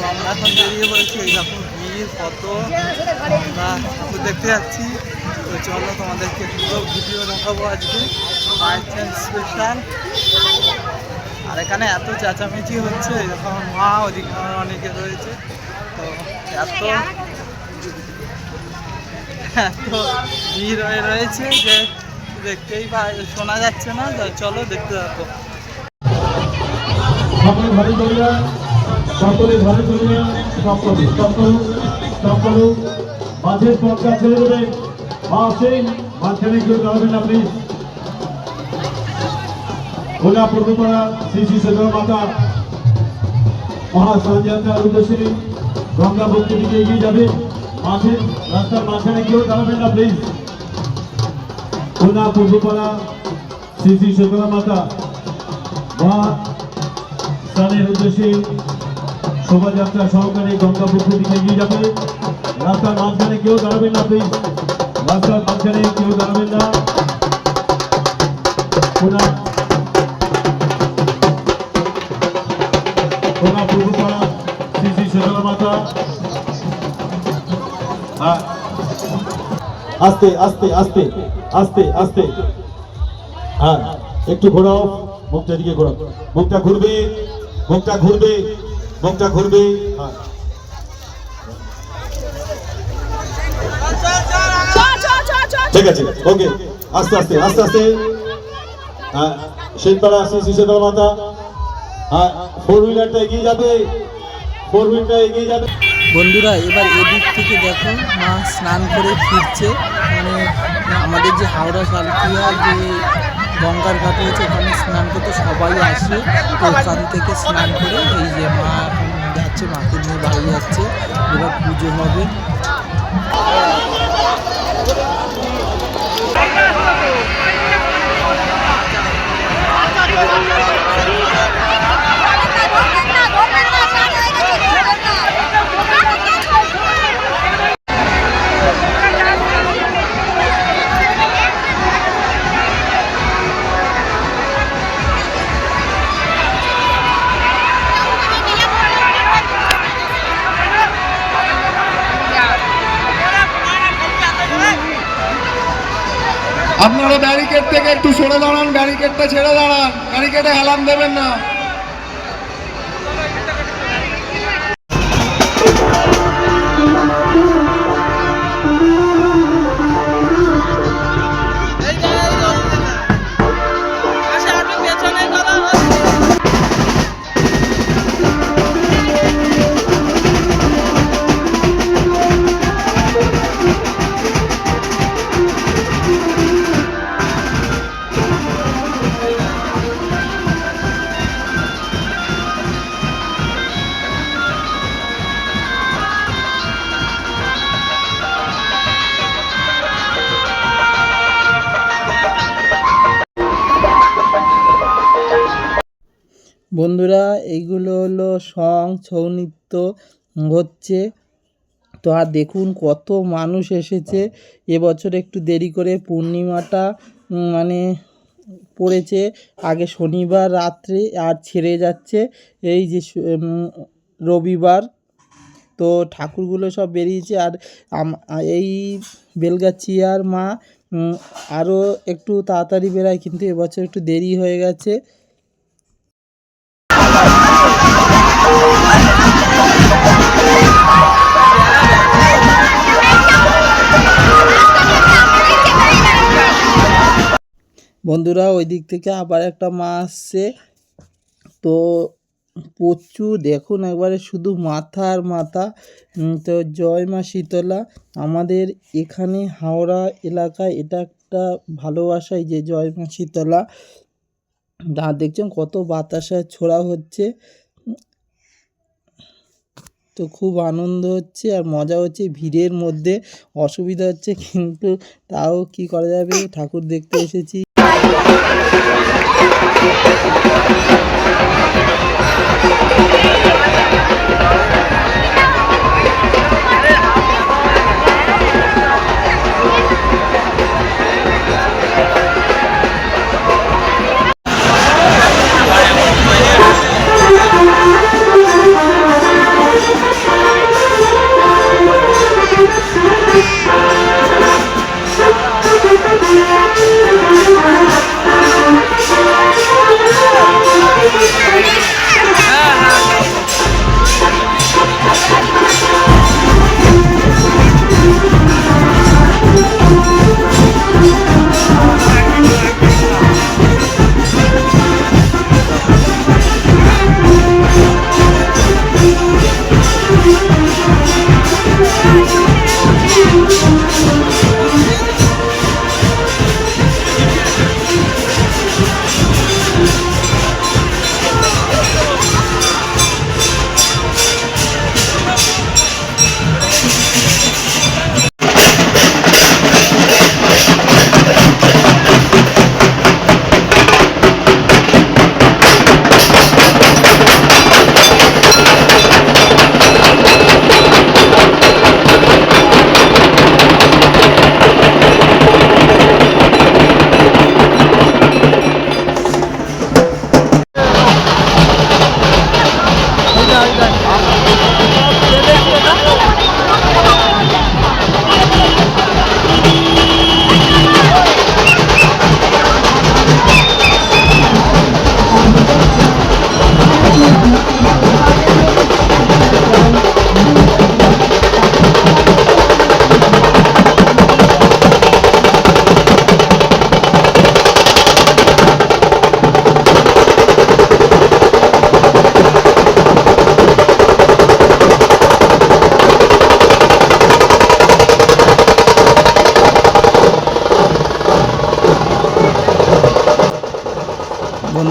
আমরা এখন বেরিয়ে পড়েছি। এই দেখুন ভিড় কত, আমরা ঠাকুর দেখতে যাচ্ছি। তো চলো তোমাদেরকে পুরো ভিডিও দেখাবো আজকে, মায়ের চান স্পেশাল। আর এখানে এত চেঁচামেচি হচ্ছে, যখন মা ওদিকে অনেকে রয়েছে, তো এত ভিড় হয়ে রয়েছে যে দেখতেই শোনা যাচ্ছে না। চলো দেখতে থাকো। সকলে ঘরে চলিয়া, সকলে ঘরে চলিয়া, সকল মাঝের পথটা ছেড়ে দেবে। মা আসেন, মাঝখানে কেউ দাঁড়াবেন না প্লিজ। ওলা পূর্বপাড়া শ্রী শ্রী শীতলা মাতা মহাসঞ্জাতার উদ্দেশ্যে গঙ্গা ভক্তি দিকে এগিয়ে যাবে। মাঝে রাস্তার মাঝখানে কেউ দাঁড়াবেন না প্লিজ। ওলা পূর্বপাড়া শ্রী শ্রী শীতলা মাতা মহা স্নানের উদ্দেশ্যে শোভাযাত্রা সহকারে গঙ্গা পুকুর দিকে এগিয়ে যাবে। রাস্তার মাঝখানে কেউ দাঁড়াবেন না প্লিজ, রাস্তার মাঝখানে কেউ দাঁড়াবেন না। পূর্বপাড়া শ্রী শ্রী শীতলা মাতা। আস্তে আস্তে আস্তে আস্তে আস্তে, হ্যাঁ একটু ঘোরাও, মুখটা দিকে ঘোরাও, মুখটা ঘুরবে, মুখটা ঘুরবে, মুখটা ঘুরবে। ঠিক আছে, ওকে, আস্তে আস্তে আস্তে আস্তে। হ্যাঁ শিলপাড়া শ্রী শ্রী শীতলা মাতা। হ্যাঁ ফোর হুইলারটা এগিয়ে যাবে, ফোর হুইলারটা এগিয়ে যাবে। বন্ধুরা এবার এদিক থেকে দেখো মা স্নান করে ফিরছে। মানে আমাদের যে হাওড়া সালকিয়া যে গঙ্গার ঘাট রয়েছে, ওখানে স্নান করতে সবাই আসে। তো ওখান থেকে স্নান করে এই যে মা যাচ্ছে, মাকে নিয়ে বাড়ি যাচ্ছে। এবার পুজো হবে। আপনারা ব্যারিকেড থেকে একটু সরে দাঁড়ান, ব্যারিকেডটা ছেড়ে দাঁড়ান, ব্যারিকেডে হেলান দেবেন না। বন্ধুরা এইগুলো হলো ছৌ নৃত্য হচ্ছে। তো আর দেখুন কত মানুষ এসেছে। এবছর একটু দেরি করে পূর্ণিমাটা মানে পড়েছে, আগে শনিবার রাত্রে আর ছেড়ে যাচ্ছে এই যে রবিবার। তো ঠাকুরগুলো সব বেরিয়েছে। আর এই বেলগাছিয়ার মা আরও একটু তাড়াতাড়ি বেরায়, কিন্তু এবছর একটু দেরি হয়ে গেছে। বন্ধুরা ওই দিক থেকে আবার একটা মা আসছে। তো প্রচুর দেখুন একবারে শুধু মাথা আর মাথা। তো জয় মা শীতলা। আমাদের এখানে হাওড়া এলাকায় এটা একটা ভালোবাসাই যে জয় মা শীতলা। আর দেখছেন কত বাতাসা ছোড়া হচ্ছে। তো খুব আনন্দ হচ্ছে আর মজা হচ্ছে। ভিড়ের মধ্যে অসুবিধা হচ্ছে, কিন্তু তাও কি করা যাবে, ঠাকুর দেখতে এসেছি।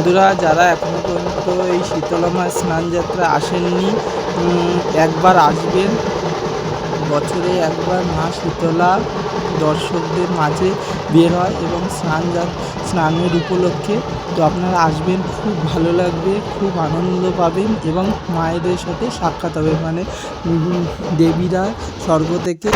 বন্ধুরা যারা এখনো পর্যন্ত এই শীতলা মায়ের স্নান যাত্রা আসেননি, একবার আসবেন। বছরে একবার মা শীতলা দর্শকদের মাঝে বের হয় এবং স্নানের উপলক্ষে। তো আপনারা আসবেন, খুব ভালো লাগবে, খুব আনন্দ পাবেন এবং মায়েদের সাথে সাক্ষাৎ হবে, মানে দেবীরা স্বর্গ থেকে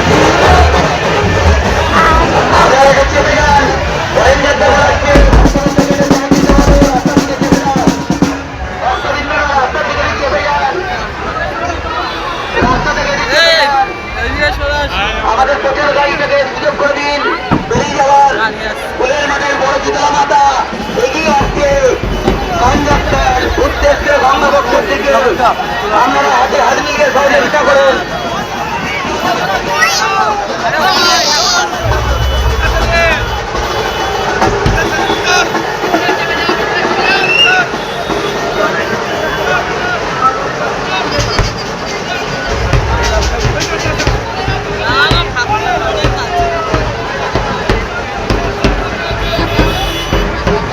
আমাদের প্রচার গাড়িটাকে সুযোগ করে দিন বেরিয়ে যাওয়ার। ফুলের মাঠের বড় শীতলা মাতা এগিয়ে আসছে স্নানযাত্রার উদ্দেশ্যে গঙ্গাবক্ষের দিকে। আপনারা হাতে হাত মিলিয়ে সহযোগিতা করুন।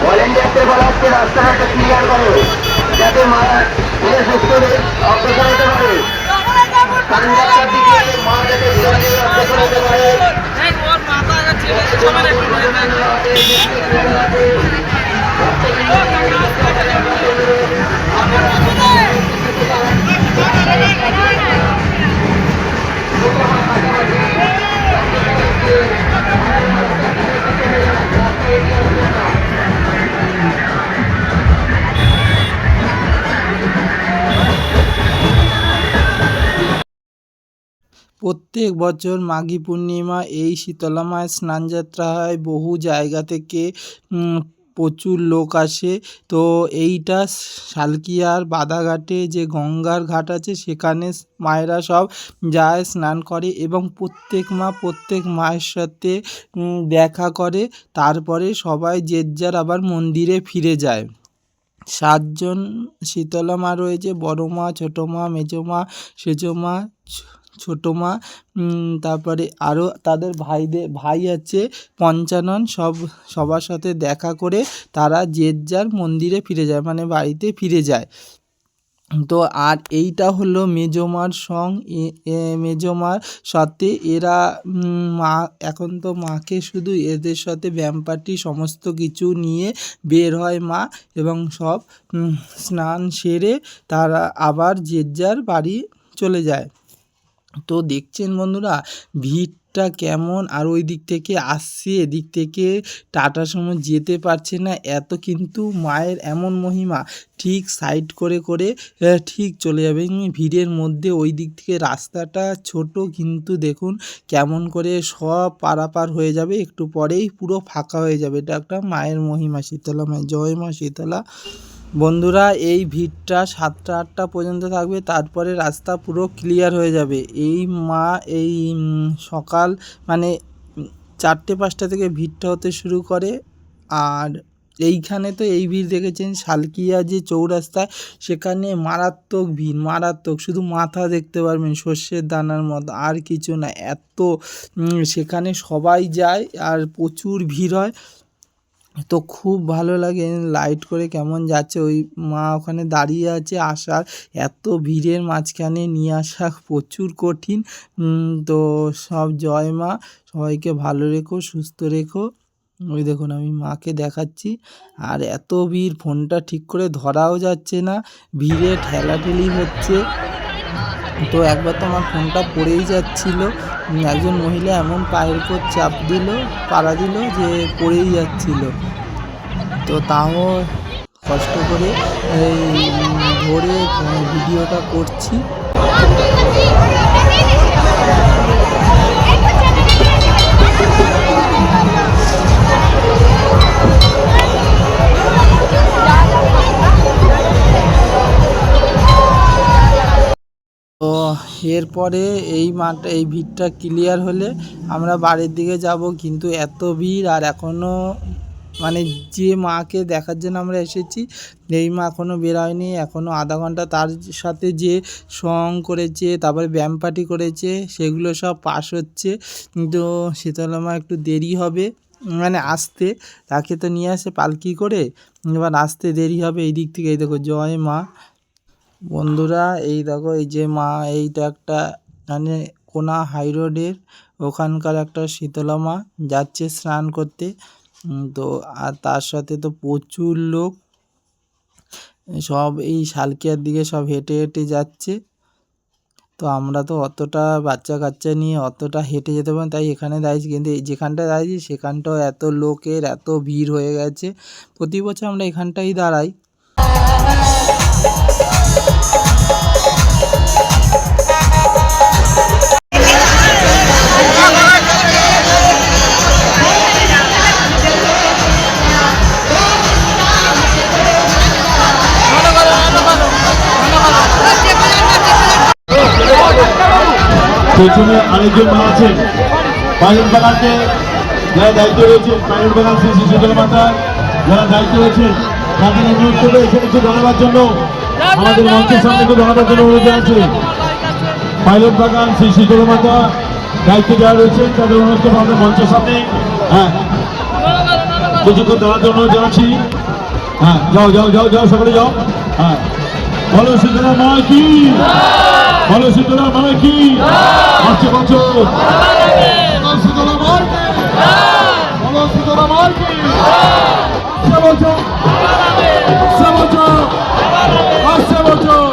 ভলেন্টিয়ারদের বলা হচ্ছে রাস্তাঘাটটা ক্লিয়ার করে, যাতে মা ধীরে সুস্থ অগ্রসর হতে পারে। স্নানযাত্রার দিকে মা যাতে ধীরে ধীরে অগ্রসর হতে পারে। প্রত্যেক বছর মাঘী পূর্ণিমা এই শীতলা মায়ের স্নানযাত্রা হয়। বহু জায়গা থেকে প্রচুর লোক আসে। তো এইটা শালকিয়ার বাদাঘাটে যে গঙ্গার ঘাট আছে, সেখানে মায়েরা সব যায়, স্নান করে এবং প্রত্যেক মায়ের সাথে দেখা করে। তারপরে সবাই যে যার আবার মন্দিরে ফিরে যায়। 7 জন শীতলা মা রয়েছে, বড় মা, ছোট মা, মেজো মা, সেজো মা, ছোট মা, তারপরে আরও তাদের ভাই আছে 55। সবার সাথে দেখা করে তারা যে যার মন্দিরে ফিরে যায়, মানে বাড়িতে ফিরে যায়। তো আর এইটা হলো মেজোমার মেজোমার সাথে এরা মা এখন তো মাকে শুধু এদের সাথে ব্যামপাটি সমস্ত কিছু নিয়ে বের হয় মা, এবং সব স্নান সেরে তারা আবার যে যার বাড়ি চলে যায়। তো দেখছেন বন্ধুরা ভিড়টা কেমন, আর ওই দিক থেকে আসছে, এদিক থেকে টাটার সময় যেতে পারছে না, এত কিন্তু মায়ের এমন মহিমা, ঠিক সাইড করে ঠিক চলে যাবে ভিড়ের মধ্যে। ওই দিক থেকে রাস্তাটা ছোট, কিন্তু দেখুন কেমন করে সব পারাপার হয়ে যাবে, একটু পরেই পুরো ফাঁকা হয়ে যাবে। এটা একটা মায়ের মহিমা, শীতলা মায়ের। জয় মা শীতলা। বন্ধুরা এই ভিড়টা 7টা 8টা পর্যন্ত থাকবে, তারপরে রাস্তা পুরো ক্লিয়ার হয়ে যাবে। এই মা এই সকাল মানে 4টে 5টা থেকে ভিড়টা হতে শুরু করে। আর এইখানে তো এই ভিড় দেখেছেন, শালকিয়া যে চৌরাস্তায়, সেখানে মারাত্মক ভিড়, মারাত্মক, শুধু মাথা দেখতে পারবেন সর্ষের দানার মতো, আর কিছু না। এত সেখানে সবাই যায় আর প্রচুর ভিড় হয়। তো খুব ভালো লাগে, লাইট করে কেমন যাচ্ছে, ওই মা ওখানে দাঁড়িয়ে আছে। আসার এত ভিড়ের মাঝখানে নিয়ে আসা প্রচুর কঠিন। তো সব জয় মা, সবাইকে ভালো রেখো, সুস্থ রেখো। ওই দেখুন আমি মাকে দেখাচ্ছি, আর এত ভিড়, ফোনটা ঠিক করে ধরাও যাচ্ছে না, ভিড়ে ঠেলাঠেলি হচ্ছে। তো একবার তো আমার ফোনটা পড়েই যাচ্ছিল, একজন মহিলা এমন পায়ের উপর চাপ দিল, পাড়া দিল যে পড়েই যাচ্ছিল। তো তাও কষ্ট করে ধরে ভিডিওটা করছি। তো এরপরে এই ভিড়টা ক্লিয়ার হলে আমরা বাড়ির দিকে যাব, কিন্তু এত ভিড়, আর এখনও মানে যে মাকে দেখার জন্য আমরা এসেছি, এই মা এখনও বেরোয়নি, এখনও আধা ঘন্টা। তার সাথে যে সং করেছে, তারপরে ব্যায়াম পার্টি করেছে, সেগুলো সব পাস হচ্ছে, কিন্তু শীতলা মা একটু দেরি হবে। মানে আসতে, তাকে তো নিয়ে আসে পালকি করে, এবার আসতে দেরি হবে এই দিক থেকে। এই দেখো জয় মা। বন্ধুরা এই দেখো এই যে মা, এইটা একটা মানে কোনা হাই রোডের ওখানকার একটা শীতলা মা যাচ্ছে স্নান করতে। তো আর তার সাথে তো প্রচুর লোক, সব এই শালকিয়ার দিকে সব হেঁটে হেঁটে যাচ্ছে। তো আমরা তো অতটা বাচ্চা কাচ্চা নিয়ে অতটা হেঁটে যেতে পারি, তাই এখানে দাঁড়িয়েছি। কিন্তু এই যেখানটায় দাঁড়িয়েছি সেখানটাও এত লোকের এত ভিড় হয়ে গেছে। প্রতি বছর আমরা এখানটাই দাঁড়াই। পেছনে আরেকজন মা আছেন, পাইলট বাগানকে যারা দায়িত্ব রয়েছে, পাইলট বাগান শ্রী শ্রী শীতলা মাতা যারা দায়িত্ব রয়েছেন, তাদের অনুরোধ করবে এখানে একটু দাঁড়াবার জন্য, আমাদের মঞ্চের সামনে একটু দাঁড়াবার জন্য অনুরোধ জানাচ্ছি। পাইলট বাগান শ্রী শীতলা মাতা দায়িত্ব যারা রয়েছেন তাদের অনুরোধ করবো আমাদের মঞ্চের সামনে, হ্যাঁ কিছুক্ষণ দাঁড়ার জন্য জানাচ্ছি। হ্যাঁ যাও যাও যাও যাও সকলে যাও। হ্যাঁ বলো শীতলা মা কি, বলো শীতলা মা কি, আসছে বছর শীতলা মা কি, বলো শীতলা মা কি, আসছে বছর, আসছে বছর, আসছে বছর।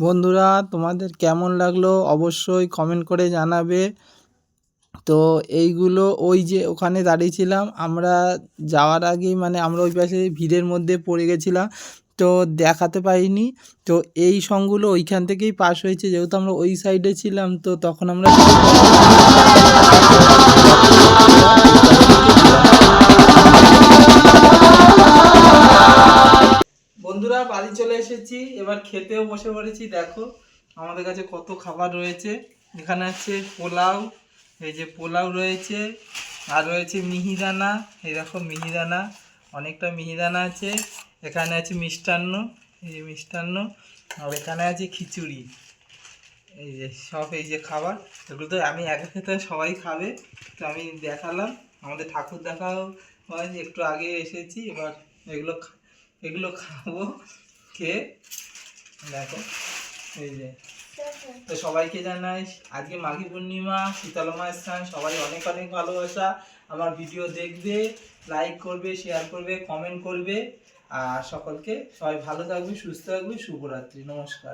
বন্ধুরা তোমাদের কেমন লাগলো অবশ্যই কমেন্ট করে জানাবে। তো এইগুলো ওই যে ওখানে দাঁড়িয়েছিলাম আমরা যাওয়ার আগেই, মানে আমরা ওই পাশে ভিড়ের মধ্যে পড়ে গেছিলাম, তো দেখাতে পারিনি। তো এই সংগুলো ওইখান থেকেই পাস হয়েছে, যেহেতু আমরা ওই সাইডে ছিলাম, তো তখন আমরা খেতেও বসে পড়েছি। দেখো আমাদের কাছে কত খাবার রয়েছে। এখানে আছে পোলাও, এই যে পোলাও রয়েছে, আর রয়েছে মিহিদানা, এই দেখো মিহিদানা, অনেকটা মিহিদানা আছে। এখানে আছে মিষ্টান্ন, এই যে মিষ্টান্ন, আর এখানে আছে খিচুড়ি। এই যে সব এই যে খাবার, এগুলো তো আমি একা খেতে সবাই খাবে, তো আমি দেখালাম। আমাদের ঠাকুর দেখাও হয়, একটু আগে এসেছি, এবার এগুলো খাবো, খেয়ে দেখো এই যে। তো সবাইকে জানাই আজকে মাঘী পূর্ণিমা, শীতলা মায়ের স্থান, সবাই অনেক অনেক ভালোবাসা। আমার ভিডিও দেখবে, লাইক করবে, শেয়ার করবে, কমেন্ট করবে, আর সকলকে সবাই ভালো থাকবে, সুস্থ থাকবে। শুভরাত্রি, নমস্কার।